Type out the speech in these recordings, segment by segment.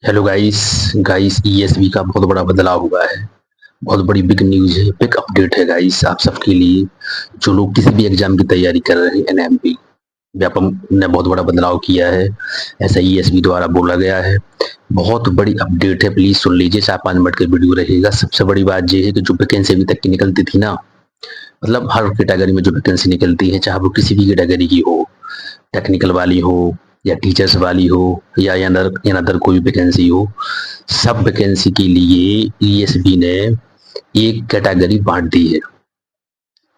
Hello guys guys ESB का बहुत बड़ा बदलाव हुआ है। बहुत बड़ी बिग न्यूज़ है, बिग अपडेट है गाइस आप सबके लिए। जो लोग किसी भी एग्जाम की तैयारी कर रहे हैं, एनएमपी व्यापम ने बहुत बड़ा बदलाव किया है, ऐसा ईएसबी द्वारा बोला गया है। बहुत बड़ी अपडेट है, प्लीज सुन लीजिए। 4-5 मिनट का वीडियो रहेगा। सबसे बड़ी बात यह है कि जो वैकेंसी अभी तक की निकलती थी ना, मतलब हर कैटेगरी में जो वैकेंसी निकलती है, चाहे वो किसी भी कैटेगरी की हो, टेक्निकल वाली हो या टीचर्स वाली हो या अनदर कोई वैकेंसी हो, सब वैकेंसी के लिए ईएसबी ने एक कैटेगरी बांट दी है।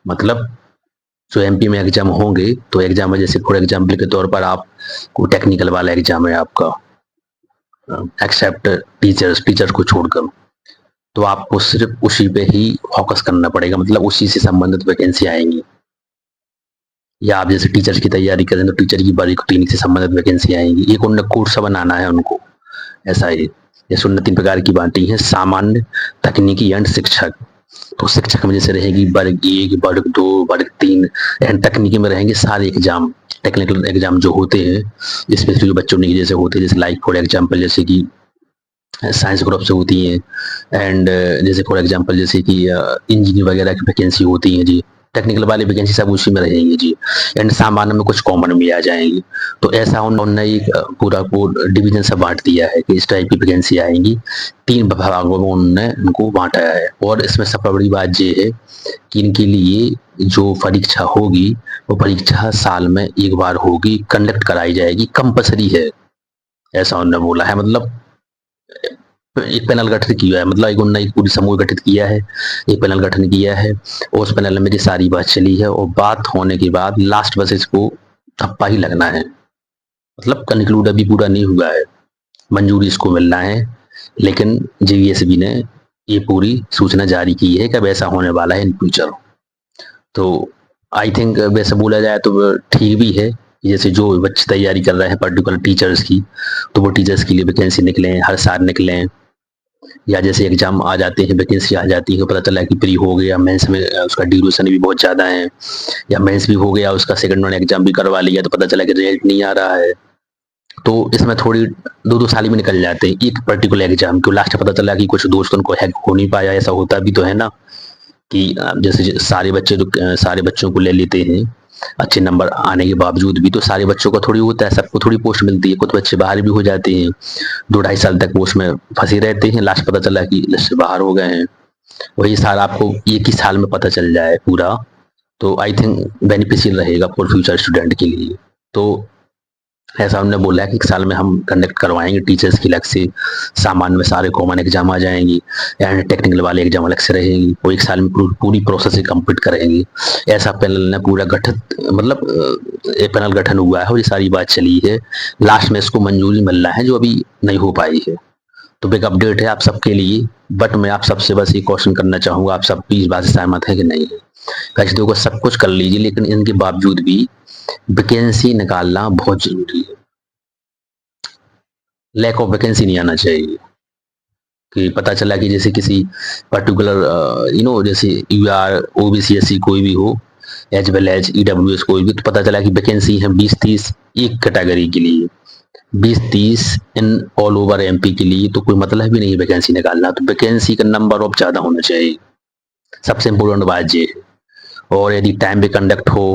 मतलब जो एमपी में एग्जाम होंगे, तो एग्जाम में जैसे फॉर एग्जाम्पल के तौर पर आप कोई टेक्निकल वाला एग्जाम है आपका, एक्सेप्ट टीचर्स को छोड़कर, तो आपको सिर्फ उसी पे ही फोकस करना पड़ेगा। मतलब उसी से संबंधित वैकेंसी आएंगी। या आप जैसे टीचर्स की तैयारी करें तो टीचर की बारीक क्लिनिक से संबंधित वैकेंसी आएंगी। एक उन्हें कोर्स बनाना है उनको, ऐसा है। जैसे उन्होंने 3 प्रकार की बांटी है: सामान्य, तकनीकी एंड शिक्षक। तो शिक्षक में जैसे रहेगी वर्ग 1, वर्ग 2, वर्ग 3। एंड तकनीकी में रहेंगे सारे एग्जाम, टेक्निकल एग्जाम जो होते हैं, स्पेशली जो बच्चों ने जैसे होते हैं, जैसे लाइक फॉर एग्जाम्पल जैसे कि साइंस ग्रुप से होती हैं। एंड जैसे फॉर एग्जांपल जैसे कि इंजीनियर वगैरह की वैकेंसी होती हैं जी। टेक्निकल वाली वैकेंसी सब उसी में रहेंगी जी। एंड सामान्य में कुछ कॉमन भी आ जाएंगी। तो ऐसा उन्होंने एक पूरा को डिवीजन से बांट दिया है कि इस टाइप की वैकेंसी आएंगी। 3 विभागों में उन्होंने उनको बांटा है। और इसमें सबसे बड़ी बात ये है कि इनके लिए जो परीक्षा होगी, वो परीक्षा साल में एक बार होगी, कंडक्ट कराई जाएगी, कंपलसरी है, ऐसा उन्होंने बोला है। मतलब एक पैनल गठित किया है, मतलब एक पूरी समूह गठित किया है, एक पैनल गठन किया है। और उस पैनल में ये सारी बात चली है, और बात होने के बाद लास्ट बस इसको थप्पा ही लगना है। मतलब कंक्लूड अभी पूरा नहीं हुआ है, मंजूरी इसको मिलना है। लेकिन जेवीएसबी ने ये पूरी सूचना जारी की है कि अब ऐसा होने वाला है इन फ्यूचर। तो आई थिंक वैसे बोला जाए तो ठीक भी है। जैसे जो बच्चे तैयारी कर रहे हैं पर्टिकुलर टीचर्स की, तो वो टीचर्स के लिए वैकेंसी निकले, हर साल निकले। या जैसे एग्जाम आ जाते हैं, वैकेंसी आ जाती है, पता चला कि प्री हो गया, मेंस में उसका ड्यूरेशन भी बहुत ज़्यादा है, या मेंस भी हो गया, उसका सेकंड वन एग्जाम भी करवा लिया, तो पता चला कि रिजल्ट नहीं आ रहा है। तो इसमें थोड़ी 2-2 साल भी निकल जाते हैं एक पर्टिकुलर एग्जाम को। लास्ट पता चला कि कुछ दोस्तों को हैक हो नहीं पाया। ऐसा होता भी तो है ना कि जैसे सारे बच्चों को ले लेते हैं, अच्छे नंबर आने के बावजूद भी, तो सारे बच्चों का थोड़ी होता है, सबको थोड़ी पोस्ट मिलती है। कुछ बच्चे बाहर भी हो जाते हैं, 2-2.5 साल तक वो उसमें फंसे रहते हैं, लास्ट पता चला कि लिस्ट से बाहर हो गए हैं। वही साल आपको एक ही साल में पता चल जाए पूरा, तो आई थिंक बेनिफिशियल रहेगा फॉर फ्यूचर स्टूडेंट के लिए। तो ऐसा उन्होंने बोला है कि 1 साल में हम कंडक्ट करवाएंगे टीचर्स की अलग से, सामान्य में सारे कॉमन एग्जाम आ जाएंगी, एंड टेक्निकल वाले एग्जाम अलग से रहेंगी। वो 1 साल में पूरी प्रोसेस कंप्लीट करेंगे। ऐसा पैनल ने पूरा गठित, मतलब एक पैनल गठन हुआ है और ये सारी बात चली है। लास्ट में इसको मंजूरी मिलना है, जो अभी नहीं हो पाई है। तो बिग अपडेट है आप सबके लिए। बट मैं आप सबसे बस ये क्वेश्चन करना चाहूंगा, आप सब भी इस बात से सहमत है कि नहीं है? वैसे देखो, सब कुछ कर लीजिए, लेकिन इनके बावजूद भी वैकेंसी निकालना बहुत जरूरी है। लैक ऑफ वैकेंसी नहीं आना चाहिए। कि पता चला कि जैसे किसी पर्टिकुलर जैसे यूआर ओबीसी एससी कोई भी हो, एज वेल एज ईडब्ल्यूएस कोई भी, तो पता चला कि वैकेंसी है 20-30 एक कैटेगरी के लिए, 20-30 इन ऑल ओवर एमपी के लिए, तो कोई मतलब भी नहीं वैकेंसी निकालना। तो वैकेंसी का नंबर ऑफ ज्यादा होना चाहिए, सबसे इम्पोर्टेंट बात ये है। और यदि टाइम पे कंडक्ट हो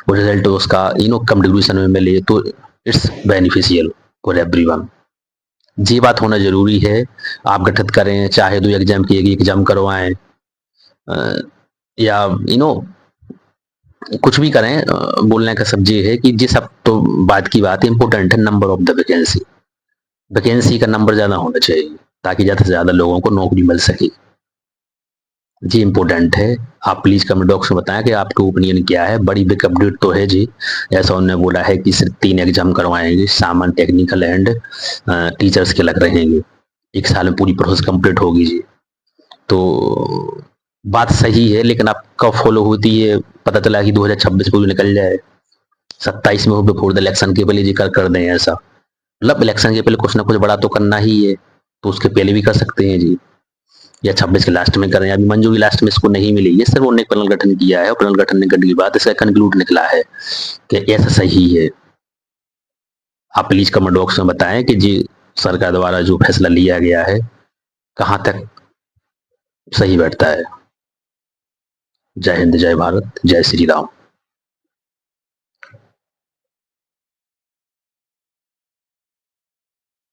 और रिजल्ट उसका कम ड्यूरेशन में मिले, तो इट्स बेनिफिशियल फॉर एवरीवन। ये बात होना जरूरी है। आप गठित करें, चाहे 2 एग्जाम की एक एग्जाम करवाएं, या कुछ भी करें, बोलने का सब ये है कि ये सब तो बात की बात है, इंपॉर्टेंट है number of the vacancy. Vacancy का नंबर ज्यादा होना चाहिए, ताकि ज्यादा से ज्यादा लोगों को नौकरी मिल सके। जी इम्पोर्टेंट है। आप प्लीज कमेंट बॉक्स में बताएं कि आपका ओपिनियन क्या है। बड़ी बिग अपडेट तो है जी। ऐसा उन्होंने बोला है कि सिर्फ 3 एग्जाम करवाएंगे, सामान्य, टेक्निकल एंड टीचर्स के लग रहेंगे। 1 साल में पूरी प्रोसेस कंप्लीट होगी जी। तो बात सही है, लेकिन आप कब फॉलो होती है? पता चला कि 2026 में भी निकल जाए, 27 में हो, बिफोर द इलेक्शन के पहले जी कर दें ऐसा। मतलब इलेक्शन के पहले कुछ ना कुछ बड़ा तो करना ही है, तो उसके पहले भी कर सकते हैं जी। या 26 के लास्ट में करें। अभी मंजूरी लास्ट में इसको नहीं मिली है, सिर्फ उन्होंने पैनल गठन किया है, और पैनल गठन ने करने के बाद इसका कंक्लूड निकला है कि ऐसा सही है। आप प्लीज कमेंट बॉक्स में बताएं कि जी सरकार द्वारा जो फैसला लिया गया है कहाँ तक सही बैठता है। जय हिंद, जय भारत, जय श्री राम।